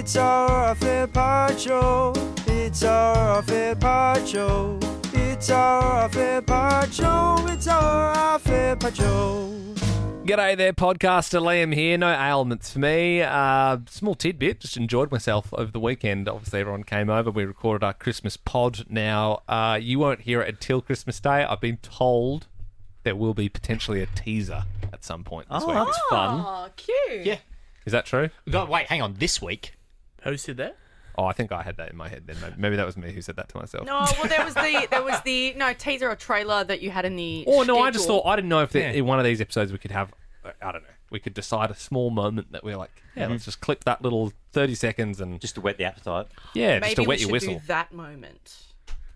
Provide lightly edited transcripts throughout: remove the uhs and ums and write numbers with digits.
It's our fair part show. It's our fair part show. It's our fair part show. It's our fair part show. G'day there, podcaster Liam here. No ailments for me. Small tidbit, just enjoyed myself over the weekend. Obviously, everyone came over. We recorded our Christmas pod. Now, you won't hear it until Christmas Day. I've been told there will be potentially a teaser at some point this week. That's fun. Oh, cute. Yeah. Is that true? Wait, hang on. This week? Who said that? Oh, I think I had that in my head then. Maybe that was me who said that to myself. No, well, there was the teaser or trailer that you had in the. Oh, no, I just schedule. thought, I didn't know if in one of these episodes we could have, I don't know, we could decide a small moment that we're like, yeah, let's just clip that little 30 seconds and Just to whet the appetite. yeah, Maybe just to wet we your should whistle. do that moment.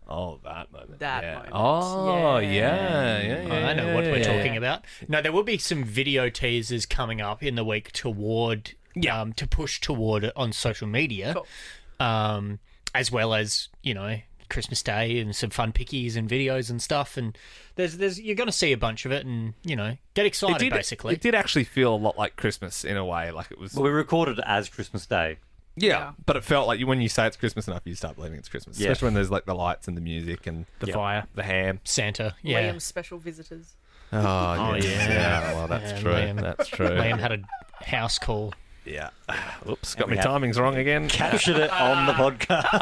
Oh, that moment. That yeah. moment. Oh, Yeah. yeah. I know what we're talking about. No, there will be some video teasers coming up in the week toward, to push toward on social media, Cool. as well as, Christmas Day and some fun pickies and videos and stuff. And there's you're going to see a bunch of it and, get excited, basically. It did actually feel a lot like Christmas in a way. Like it was. Well, we recorded it as Christmas Day. Yeah, but it felt like when you say it's Christmas enough, you start believing it's Christmas. Yeah. Especially when there's like the lights and the music and The fire. the ham. Santa, yeah. Liam's special visitors. Oh, yes. yeah. Yeah, well, that's Yeah, true. Liam. That's true. Liam had a house call. Yeah. Oops, got we my have- timings wrong again. Captured it on the podcast.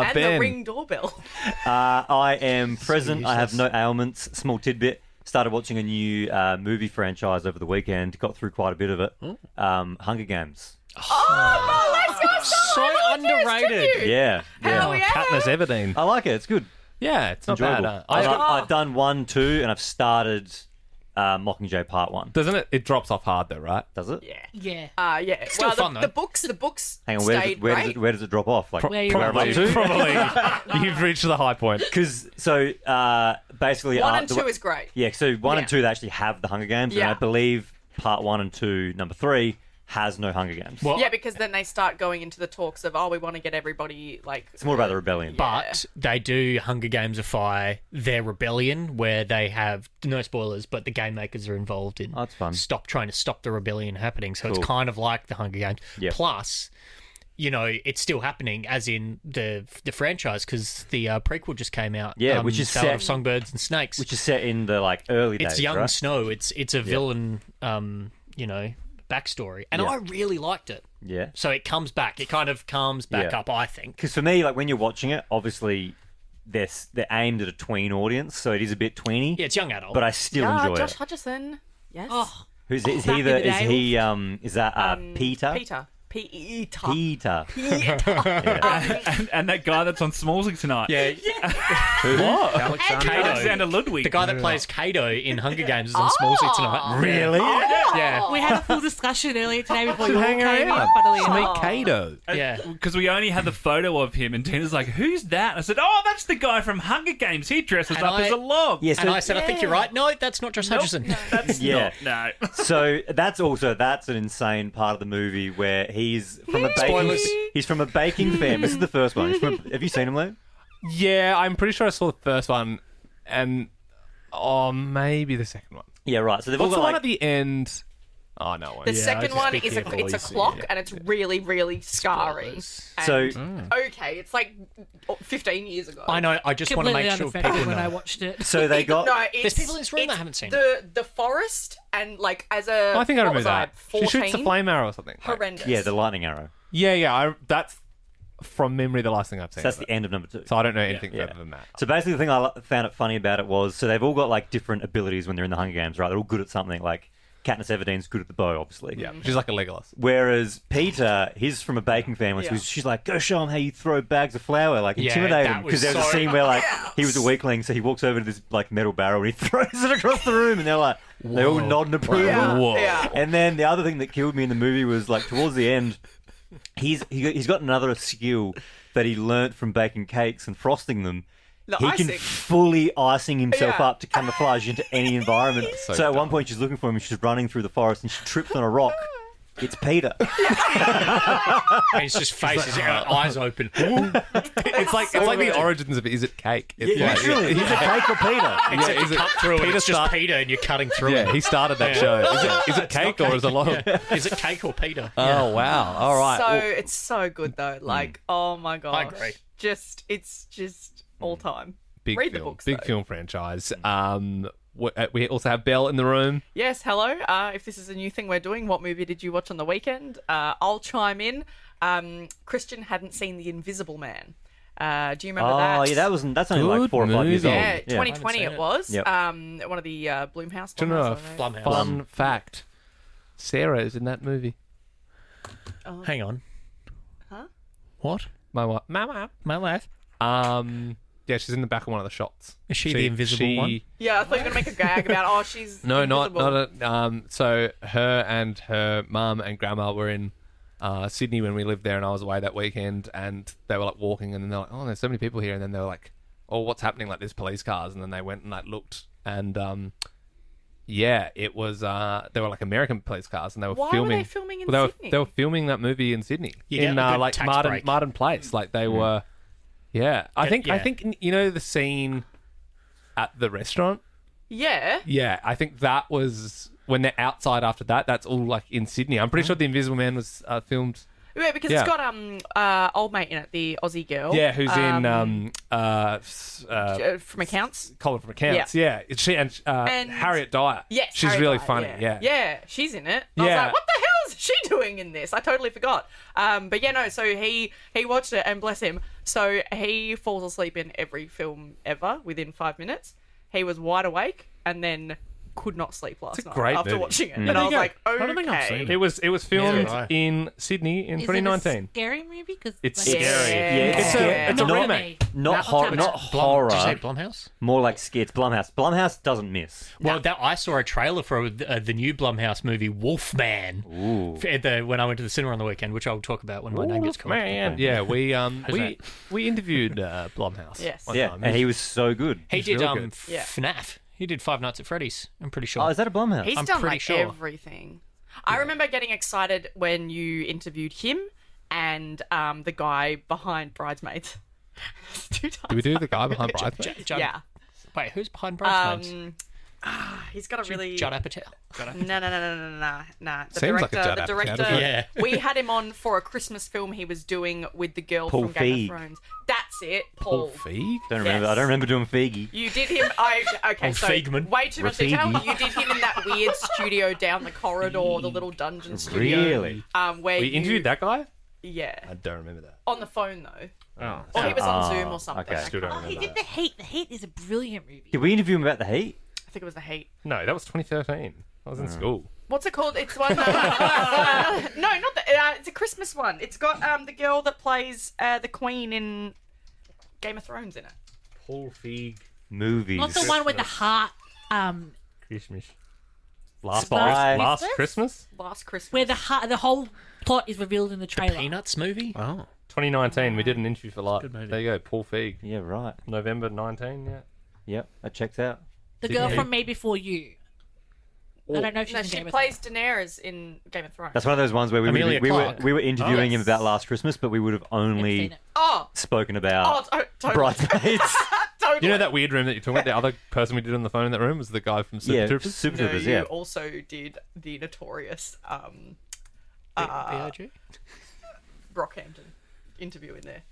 And Ben. the ring doorbell. I am present. I have no ailments. Small tidbit. Started watching a new movie franchise over the weekend. Got through quite a bit of it. Hunger Games. Oh, let's go. So underrated. Yeah. Hell yeah. Katniss Everdeen. I like it. It's good. Yeah, it's not Enjoyable. bad. I've done 1, 2, and I've started Mockingjay Part 1. Doesn't it? It drops off hard though, right? Does it? Yeah. Yeah. Yeah. Still well, fun, the though. books Hang on, stayed great. where does it drop off? Like, Where you where am I to? Probably. You've reached the high point. Because basically, 1 and 2 is great. Yeah, so 1 and Yeah. 2 they actually have the Hunger Games, and Yeah. I believe Part 1 and 2, number 3, has no Hunger Games. Well, Yeah, because then they start going into the talks of, we want to get everybody, like... It's more about the rebellion. But they do Hunger Gamesify their rebellion, where they have, no spoilers, but the game makers are involved in Oh, that's fun. trying to stop the rebellion happening. So Cool. it's kind of like the Hunger Games. Yep. Plus, it's still happening, as in the franchise, because the prequel just came out. Yeah, which is Ballad set- of Songbirds and Snakes. Which is set in the early days, It's young right? Snow. It's a villain, backstory, and Yeah. I really liked it. Yeah. So it comes back. It kind of comes back Yeah. up, I think. Because for me, when you're watching it, obviously they're aimed at a tween audience, so it is a bit tweeny. Yeah, it's young adult. But I still enjoy Josh it. Hutcherson. Yes. Oh, Is back he in the? the Is day. he? Is that Peter? Peter. Peter. Peter. And that guy that's on Smallsy tonight. yeah, Alexander Ludwig. the guy that plays Kato in Hunger Games is on Smallsy tonight. Really? Yeah. we had a full discussion earlier today before you all Hang came in, around. funnily Meet enough. Kato. Yeah. Because we only had the photo of him, and Tina's like, "Who's that?" I said, "Oh, that's the guy from Hunger Games. He dresses And up as a log." Yes. And I said, I think you're right. No, that's not Josh Hutcherson. That's Yeah. not. No. So that's an insane part of the movie where he's from a baking. Spoilers. He's from a baking family. This is the first one. Have you seen him, Liam? Yeah, I'm pretty sure I saw the first one, and maybe the second one. Yeah, right. So they've all What's got the one at the end? Oh no, The yeah, second just one be is careful it's a what you clock, see. and it's really, really scarring. So- And, okay, it's like 15 years ago. I know. I just want to Completely make sure unaffected people when I know. watched it. so they got. No, it's, There's people in this room that it's haven't seen the forest, and as a I think I what remember was that. She 14? shoots the flame arrow or something. Like- Horrendous. Yeah, the lightning arrow. Yeah. That's from memory the last thing I've seen. So that's of it. the end of number 2. So I don't know anything Yeah. further than that. So basically, the thing I found it funny about it was, so they've all got different abilities when they're in the Hunger Games, right? They're all good at something. Like Katniss Everdeen's good at the bow, obviously. Yeah, she's like a Legolas. Whereas Peter, he's from a baking family, so Yeah. she's like, go show him how you throw bags of flour, Yeah, intimidate that him. was Because there's a so- scene where he was a weakling, so he walks over to this metal barrel and he throws it across the room, and they're like, they all nod in approval. Yeah. Whoa. Yeah. And then the other thing that killed me in the movie was towards the end, he's got another skill that he learnt from baking cakes and frosting them. The He icing. can fully icing himself Yeah. up to camouflage into any environment. So So at one dumb. point she's looking for him and she's running through the forest and she trips on a rock It's Peter. And his just face, his eyes open. It's like the origins of Is It Cake? It's Yeah, like, literally. Is it cake or Peter? Except is you it cut through and it's just start- Peter and you're cutting through yeah, it. he started that show. Is it cake or is it long? Is it cake or Peter? Oh wow! All right. So Well, it's so good though. Like, oh my gosh. agree. It's just all time. big Read the film, books, big though. film franchise. We also have Belle in the room. Yes, hello. If this is a new thing we're doing, what movie did you watch on the weekend? I'll chime in. Christian hadn't seen The Invisible Man. Do you remember that? Oh, yeah, that's only like Good 4 or 5 years movie. old. Yeah, 2020 I it haven't was. Yep. One of the Blumhouse. Do you know a Blumhouse. fun fact? Sarah is in that movie. Hang on. Huh? What? My wife. Mama. My wife? Yeah, she's in the back of one of the shots. Is she the invisible one? Yeah, I thought you were going to make a gag about, oh, she's No, invisible. so her and her mum and grandma were in Sydney when we lived there, and I was away that weekend, and they were like walking, and then they're like, oh, there's so many people here, and then they were like, oh, what's happening? Like, there's police cars, and then they went and like looked, and yeah, it was they were like American police cars, and they were Why filming. were they filming in well, Sydney? They were filming that movie in Sydney You get in a good like tax Martin break. Martin Place. Like they were. Yeah, I think yeah. you know the scene at the restaurant. Yeah. Yeah, I think that was when they're outside after that. That's all like in Sydney. I'm pretty sure The Invisible Man was filmed. Yeah, because Yeah. it's got old mate in it, the Aussie girl. Yeah, who's in from Accounts. Colin from Accounts. Yeah, it's she and Harriet Dyer. Yes, she's Harry really Dyer, funny. Yeah. yeah, she's in it. I was Yeah. like, what the hell is she doing in this? I totally forgot. But yeah, no. So he watched it, and bless him. So he falls asleep in every film ever within 5 minutes. He was wide awake, and then could not sleep last night great after movie. watching it. Mm. And I There you was go. like, I don't think I've seen okay. it. It was filmed Yeah. in Sydney in Is 2019. it a scary movie? Cause, It's like, scary. Yeah, It's a Not- remake. Not Blumhouse. horror. Did you say Blumhouse? More like skits. Blumhouse. Blumhouse doesn't miss. Well, I saw a trailer for the new Blumhouse movie, Wolfman, Ooh. when I went to the cinema on the weekend, which I'll talk about when my name gets called. Man, yeah, we that? we interviewed Blumhouse. Yes. one Yeah, time. and he was so good. He He's did real good. Yeah. FNAF. He did Five Nights at Freddy's, I'm pretty sure. Oh, is that a Blumhouse? He's I'm done pretty like sure. everything. I remember getting excited when you interviewed him and the guy behind Bridesmaids. 2 times. Did we do the guy behind Bridesmaids? Judd- Wait, who's behind Bridesmaids? He's got a really Judd Apatow. No. The Seems like director, a Judd the Apatow, director. doesn't it? Yeah. We had him on for a Christmas film he was doing with the girl Paul from Game Feig. of Thrones. That's it, Paul Paul. Feig? Don't remember. Yes. I don't remember doing Feige. You did him. Okay, Old so Feigman. way too much Rafigi. detail. You did him in that weird studio down the corridor, the little dungeon studio. Really? Where We you interviewed that guy? Yeah, I don't remember that. on the phone though. Oh. Or he was on Ah, Zoom or something. okay. I Still can't don't Oh, he remember did The Heat. The Heat is a brilliant movie. Did we interview him about the heat? I think it was The Heat. No, that was 2013. I was in school. What's it called? It's one. No, not the. It's a Christmas one. It's got the girl that plays the Queen in Game of Thrones in it. Paul Feig. Movies. Not the one with the heart, Christmas. Last Spy. Last Christmas? Last Christmas. where the whole plot is revealed in the trailer. Peanuts movie? Oh. 2019. We did an interview for like. Good movie. There you go. Paul Feig. Yeah, right. November 19. Yeah. Yep, that checks out. The girl from Me Before You. I don't know if she's No, in she Game of plays Daenerys in Game of Thrones. That's one of those ones where Amelia Clarke. we were interviewing Oh, him yes. about Last Christmas, but we would have Thrones. Never only seen it. Oh, spoken about totally. Bridesmaids. Totally. You know that weird room that you're talking about? The other person we did on the phone in that room was the guy from Super yeah, Troopers. Super No, Troopers, you yeah. also did the notorious B.I.G.? Brockhampton interview in there.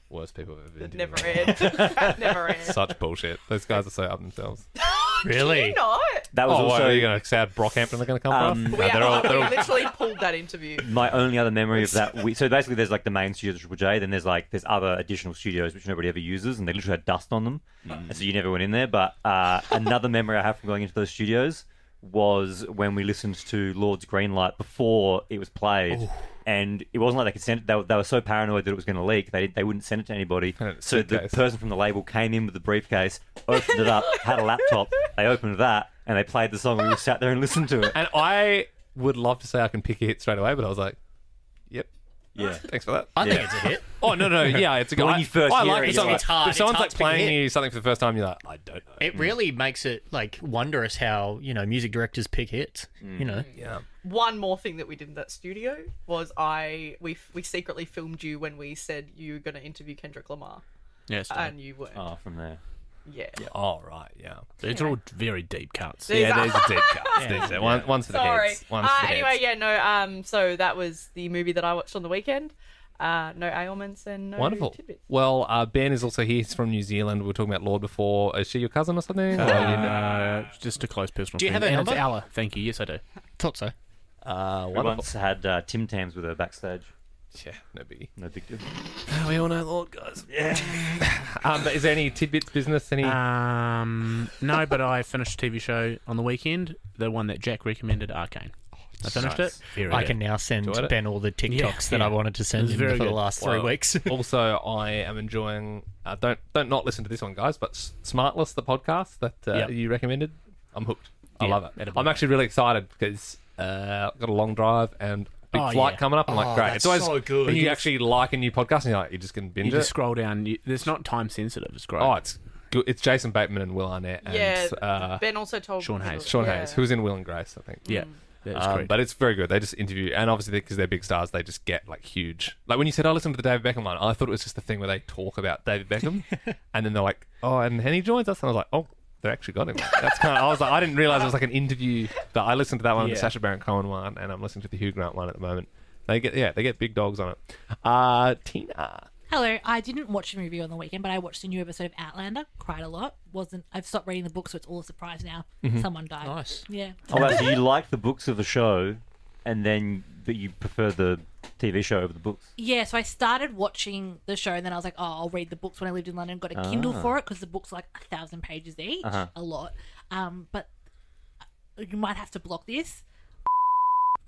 Worst people I've ever It been. never aired. Never aired. Such bullshit. Those guys are so up themselves. Really? Not. That was Oh, also why are you going to say Brockhampton are going to come from? We, we literally pulled that interview. my only other memory of that. So basically, there's like the main studio, Triple J. Then there's other additional studios which nobody ever uses, and they literally had dust on them, and so you never went in there. But another memory I have from going into those studios was when we listened to Lord's Greenlight before it was played. And it wasn't like they could send it. They were so paranoid that it was going to leak. They wouldn't send it to anybody. And it's So the suitcase. person from the label came in with the briefcase, opened it up, had a laptop. They opened that, and they played the song. And we sat there and listened to it. And I would love to say I can pick a hit straight away, but I was like, yep. Yeah. Thanks for that. I think it's a hit. Oh no, yeah, it's a good. When you first I hear like it, the song. it's hard. If someone's It's hard like to pick a playing hit. you something for the first time, you're like, I don't know. It really makes it like wondrous how music directors pick hits. Yeah. One more thing that we did in that studio was we secretly filmed you when we said you were going to interview Kendrick Lamar, Yes, and you weren't. Oh, from there. Yeah. Oh right, yeah. it's all very deep cuts. These Yeah, are- there's a deep cut. There's one's for the Sorry. heads. One's for the Anyway, heads. yeah, no. So that was the movie that I watched on the weekend. No ailments and no Wonderful. tidbits. Well, Ben is also here. He's from New Zealand. We were talking about Lord before. Is she your cousin or something? Just a close personal Do you friend. have her And it's number? Ella. Thank you. Yes, I do. Thought so. We wonderful. once had Tim Tams with her backstage. Yeah, no biggie. No big deal. We all know Lord, guys. Yeah. But is there any tidbits business? Any? No, but I finished a TV show on the weekend. The one that Jack recommended, Arcane. I finished it. Very I good. can now send Enjoyed it? Ben all the TikToks Yeah, that yeah. I wanted to It send was him very for the good. last 3 Well, weeks. Also, I am enjoying. Don't not listen to this one, guys. But Smartless, the podcast that Yep. you recommended, I'm hooked. I Yeah, love it. that'll be I'm good. actually really excited because I've got a long drive and big Oh, flight yeah. coming up. I'm like, great. that's It's always so good. when you actually like a new podcast and you're like, you just can binge You it. just scroll down. It's not time sensitive. It's great. Oh, it's good. It's Jason Bateman and Will Arnett and Yeah, Ben also told Sean me- Hayes. Sean yeah. Hayes, who's in Will and Grace, I think. yeah, that's great. But it's very good. They just interview, and obviously because they're big stars, they just get like huge. Like when you said, "I listened to the David Beckham one," I thought it was just the thing where they talk about David Beckham, and then they're like, "Oh, and Henny joins us," and I was like, "Oh, they actually got him." That's kind of. I was like, I didn't realize it was like an interview. But I listened to that one, the Yeah. Sacha Baron Cohen one, and I'm listening to the Hugh Grant one at the moment. They get big dogs on it. Tina. Hello, I didn't watch the movie on the weekend, but I watched the new episode of Outlander. Cried a lot. I've stopped reading the book, so it's all a surprise now. Someone died. Nice. Yeah. Oh, wow, so you like the books of the show, but you prefer the TV show over the books? Yeah, so I started watching the show, and then I was like, oh, I'll read the books when I lived in London. Got a Kindle for it because the books are like 1,000 pages each, a lot. But you might have to block this.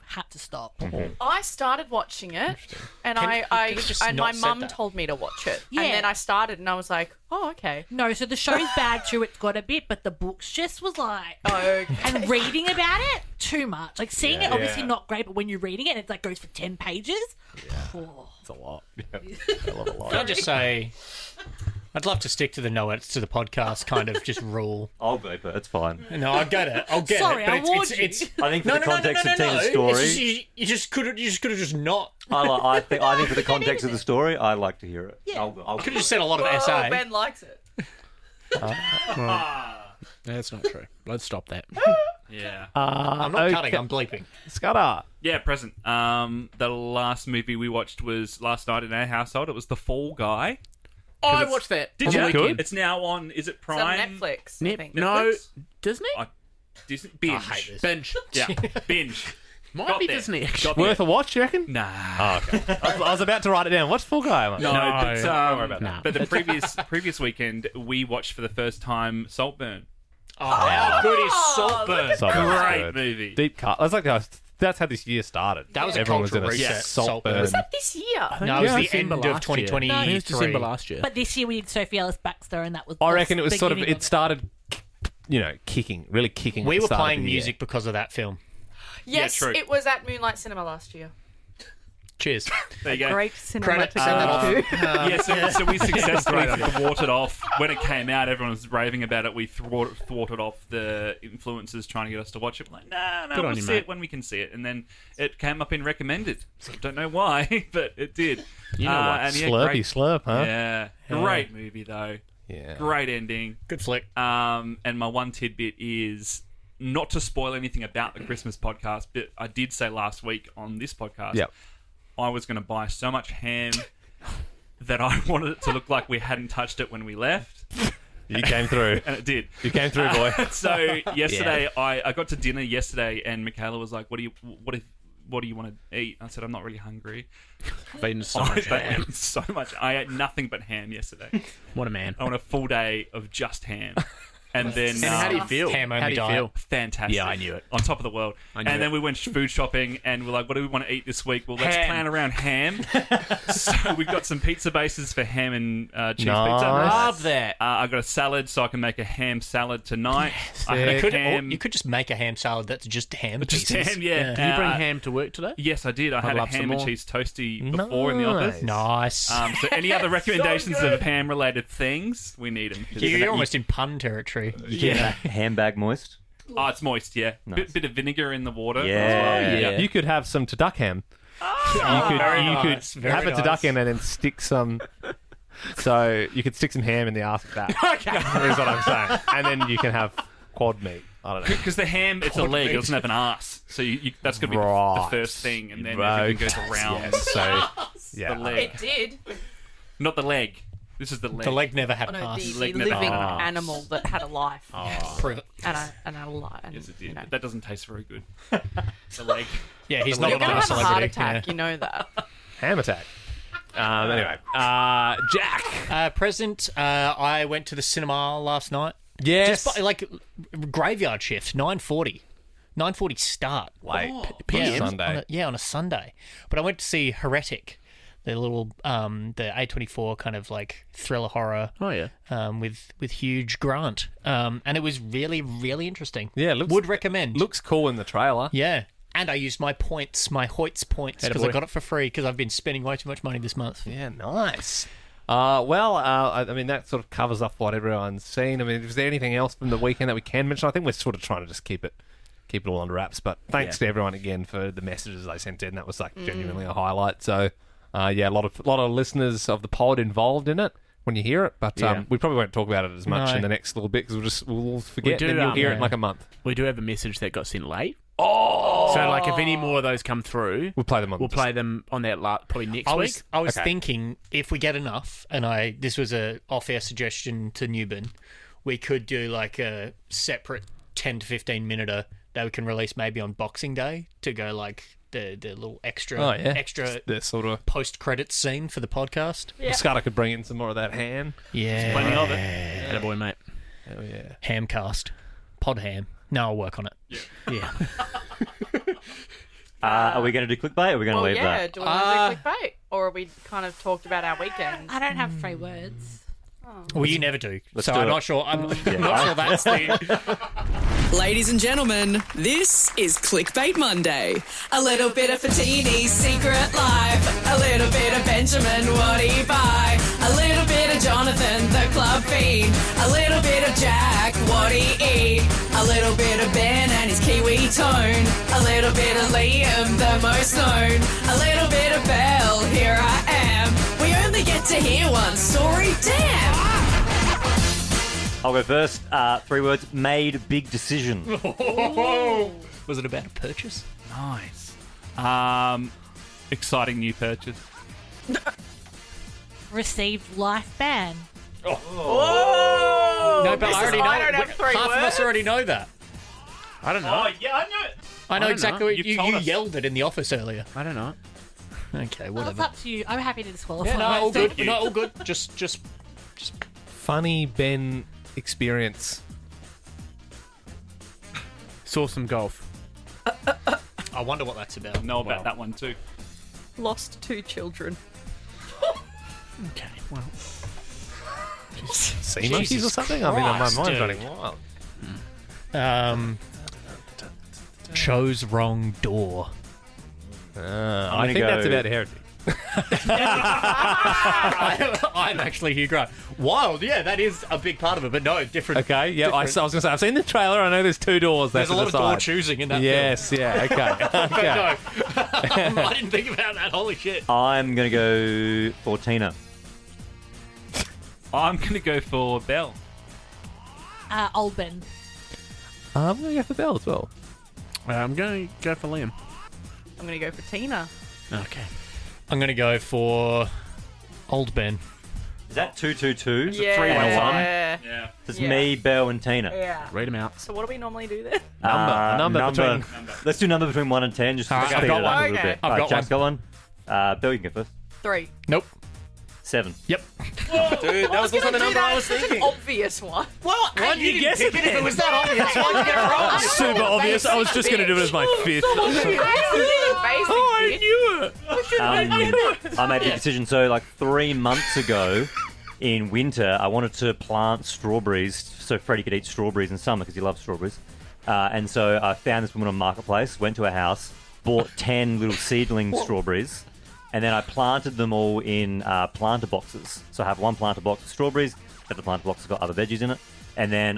Had to stop. I started watching it, and Can- I you could've just and not my said mum that. told me to watch it, Yeah. and then I started, and I was like, oh, okay. No, so the show's bad too. It's got a bit, but the books just was like, Okay. and reading about it too much. Like seeing it, obviously not great, but when you're reading it, it like goes for 10 pages. Oh. It's a lot. Can I just say, I'd love to stick to the no edits to the podcast kind of just rule. I'll go, but it's fine. No, I get it. I'll get Sorry, it. But I warned you. it's I think for the context of Tina's It's story, just, you just could have just not. I think for the context of the story, I like to hear it. Yeah. I'll Could have just said a lot of Oh, SA. Ben likes it. That's not true. Let's stop that. Yeah. I'm not cutting. I'm bleeping. Scudder. Yeah, present. The last movie we watched was last night in our household. It was The Fall Guy. Oh, I it's- watched that. Did on you? the weekend. It's now on. Is it It's on Prime? Netflix. I Nep- think. no, Netflix? Disney? Disney? Binge. I hate this. Binge. Yeah, binge. Might Got be there. Disney, Got actually. there. Worth a watch, you reckon? Nah. Oh, okay. I was about to write it down. What's Full Guy? I'm like, No, but, don't worry about that. Nah. but the previous weekend we watched for the first time Saltburn. Oh, how good is Saltburn? Saltburn's Great good. movie. Deep cut. That's how this year started. That was a Everyone was in cultural a reset. Saltburn. Was that this year? No, it was Yeah, the December end of last year. 2023. I think it was December last year. But this year we did Sophie Ellis Baxter, and that was. I the reckon it was sort of. beginning It started, kicking, really kicking. We at the were start of playing the year. music because of that film. Yes, true. it was at Moonlight Cinema last year. Cheers. There you go. Great cinema Credit. to Send that go off. to. So we successfully thwarted off when it came out. Everyone was raving about it. We thwarted off the influencers trying to get us to watch it. We're like, no, Good on we'll you, see mate. it when we can see it. And then it came up in recommended. So I don't know why, but it did. You know what? And yeah, Slurpy great, slurp, huh? yeah, great movie though. Yeah. Great ending. Good flick. And my one tidbit is not to spoil anything about the Christmas podcast, but I did say last week on this podcast, Yep. I was going to buy so much ham that I wanted it to look like we hadn't touched it when we left, You came through. and it did. You came through, boy. So yesterday, I got to dinner yesterday, and Michaela was like, "What do you want to eat?" I said, "I'm not really hungry." Been so much ham. So much. I ate nothing but ham yesterday. What a man. I want a full day of just ham. And then And how do you feel? Ham only How do you diet. feel? fantastic. Yeah, I knew it. On top of the world. I knew And it. then we went food shopping and we're like, what do we want to eat this week? Well, let's Ham. plan around ham. So we've got some pizza bases for ham and cheese Nice. pizza. Love that. I got a salad, so I can make a ham salad tonight. I sick. had You a could, ham. you could just make a ham salad that's just ham Just pieces. ham, yeah. Did you bring ham to work today? Yes, I did. I had a love some ham and more. cheese toasty before in the office. Nice. So any other recommendations of ham-related things, we need them. You're almost in pun territory. Yeah. Handbag moist. Oh, it's moist, yeah. Nice. Bit of vinegar in the water. Yeah. as well. Yeah. You could have some Turduck ham. Very you nice, could very have a nice. Turduck ham and then stick some. So you could stick some ham in the ass of that. Okay. Is what I'm saying. And then you can have quad meat. I don't know. Because the ham, it's a leg. It doesn't have an ass. So that's going to be the Right. first thing. And then Right. everything goes around Yes, so yeah. the leg. It did. Not the leg. This is the leg. The leg never had Oh, an no, ass. the Leg never living had an ass. animal that had a life. Prove it. And a life. And, Yes, it did. you know. But that doesn't taste very good. The leg. Yeah, he's You're not You're a going to nice have a heart celebrity. attack, you know that. Ham attack. Anyway, Jack. Present, I went to the cinema last night. Yes. Just like graveyard shift, 9:40 start. Late. Yeah, Sunday. on a Sunday. But I went to see Heretic, the little the A24 kind of like thriller horror. Oh, yeah. With huge Grant. And it was really, really interesting. Yeah, looks- would recommend. Looks cool in the trailer. Yeah. And I used my points, my Hoyt's points, because I Attaboy. got it for free because I've been spending way too much money this month. Yeah, nice. I mean, that sort of covers up what everyone's seen. I mean, is there anything else from the weekend that we can mention? I think we're sort of trying to just keep it all under wraps. But thanks to everyone again for the messages they sent in. That was like genuinely a highlight. So, a lot of listeners of the pod involved in it when you hear it. But Yeah. we probably won't talk about it as much No. in the next little bit because we'll forget. do, and then you'll hear it in yeah. like a month. We do have a message that got sent late. Oh! So, like, if any more of those come through, We'll play them on. we'll play them on that probably next I week. was Okay. thinking if we get enough, and this was a off-air suggestion to Newbin, we could do like a separate 10 to 15 minute that we can release maybe on Boxing Day to go like the little extra extra the sort of. post credits scene for the podcast. Yeah. Scudder could bring in some more of that ham. Yeah, Plenty of it. Attaboy, mate. Oh yeah. Hamcast, pod ham. No, I'll work on it. Yeah. Are we going to do clickbait or are we going to Well, leave yeah. that? Do we want to do clickbait? Or have we kind of talked about our weekends? I don't have 3 words. Well, you never do. Let's So do I'm it. not sure. I'm not sure that's the. Ladies and gentlemen, this is Clickbait Monday. A little bit of Fatini's secret life. A little bit of Benjamin, what he buy. A little bit of Jonathan, the club fiend. A little bit of Jack, what he eat. A little bit of Ben and his Kiwi tone. A little bit of Liam, the most known. A little bit of Belle, here I am. We only get to hear one story, damn. I'll go first. 3 words. Made big decision. Was it about a purchase? Nice. Exciting new purchase. Received life ban. No, but I already know. I don't have 3 half of us words. already know that. I don't know. yeah, I know it. I know don't exactly know. what You've you told us. yelled it in the office earlier. I don't know. Okay, Well, it's whatever. up to you. I'm happy to disqualify Yeah, no, all myself. good. No, all good. Just. Funny Ben experience. Saw some golf. I wonder what that's about. Know about that one too. Lost 2 children. Okay, well. Sea monkeys or something? I mean, my Christ, mind's dude. running wild. Chose wrong door. I think go- that's about Heretic. I'm actually Hugh Grant. Wild, yeah, that is a big part of it, but no, different. Okay, yeah, I was different. going to say, I've seen the trailer. I know there's 2 doors. There's a lot of door choosing in that Yes, yeah, okay. film. okay. But no, I didn't think about that. Holy shit. I'm going to go for Tina. I'm going to go for Belle. Old Ben. I'm going to go for Belle as well. I'm going to go for Liam. I'm going to go for Tina. Okay. I'm going to go for Old Ben. Is that 2-2-2? Yeah. 3-1-1? Yeah. It's Yeah. me, Belle, and Tina. Yeah. Read them out. So what do we normally do then? Number between- Let's do number between 1 and 10, just to Alright, speed I've it got up a one. little Okay. bit. I've got Jack's got one. Belle, you can go first. 3. Nope. 7. Yep. Dude, that was also the number I was Such an thinking. obvious one. Well, Why did you guess it pick it if it then? was that obvious. Why'd you get it wrong? Super obvious. I was just going to do it as my fifth. I knew it. I made the decision. So, like 3 months ago, in winter, I wanted to plant strawberries so Freddie could eat strawberries in summer because he loves strawberries. And so I found this woman on Marketplace, went to her house, bought 10 little seedling strawberries, and then I planted them all in planter boxes. So I have one planter box of strawberries, the other planter box has got other veggies in it. And then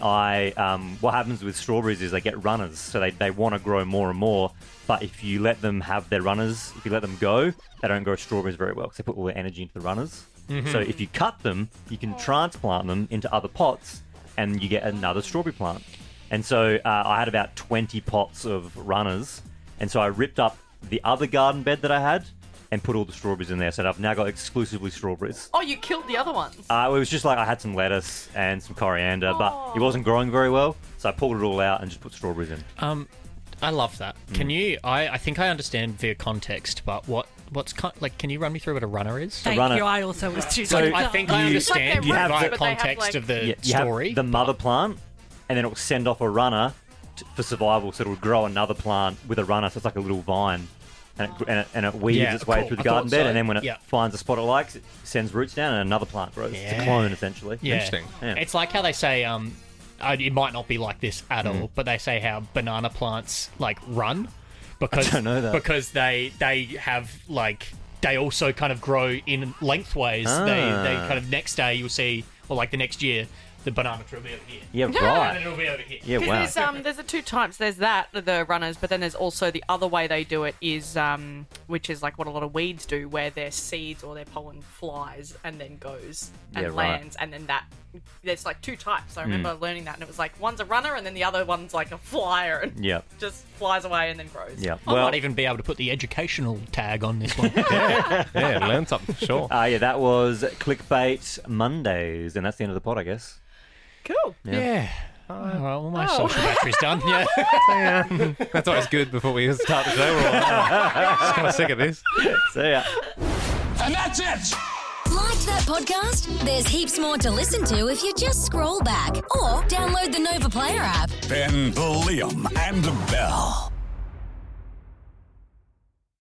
what happens with strawberries is they get runners, so they want to grow more and more. But if you let them have their runners, if you let them go, they don't grow strawberries very well because they put all their energy into the runners. Mm-hmm. So if you cut them, you can transplant them into other pots, and you get another strawberry plant. And so I had about 20 pots of runners, and so I ripped up the other garden bed that I had and put all the strawberries in there. So I've now got exclusively strawberries. Oh, you killed the other ones. It was just like I had some lettuce and some coriander, but it wasn't growing very well, so I pulled it all out and just put strawberries in. I love that. Can you? I think I understand via context, but can you run me through what a runner is? Thank runner- you. I also was too. So I think I understand You have via but they have, context like- of the You story. have the mother plant, and then it will send off a runner for survival, so it will grow another plant with a runner, so it's like a little vine. And it weaves Yeah, its way cool. through the I thought garden bed, so. and then when it Yeah. finds a spot it likes, it sends roots down, and another plant grows. It's a Yeah. clone, essentially. Yeah. Interesting. Yeah. It's like how they say, it might not be like this at all, but they say how banana plants like run because I don't know that. because they have like they also kind of grow in lengthways. They kind of next day you'll see, or like the next year, the banana tree will be over here. Yeah, And then right. it'll be over here. Yeah, wow. There's the two types. There's the runners, but then there's also the other way they do it is, which is like what a lot of weeds do, where their seeds or their pollen flies and then goes and Yeah, right. lands, and then that. There's like two types. I remember learning that, and it was like one's a runner, and then the other one's like a flyer, and Yeah. just flies away and then grows. Yeah. I might even be able to put the educational tag on this one. Yeah, learn something for sure. Yeah, that was Clickbait Mondays, and that's the end of the pod, I guess. Cool. Yeah. Well, my social battery's done. Yeah. That's always good before we start the show. We're all just kind of sick of this. See ya. And that's it! Like that podcast? There's heaps more to listen to if you just scroll back or download the Nova Player app. Ben, Liam, and Bell.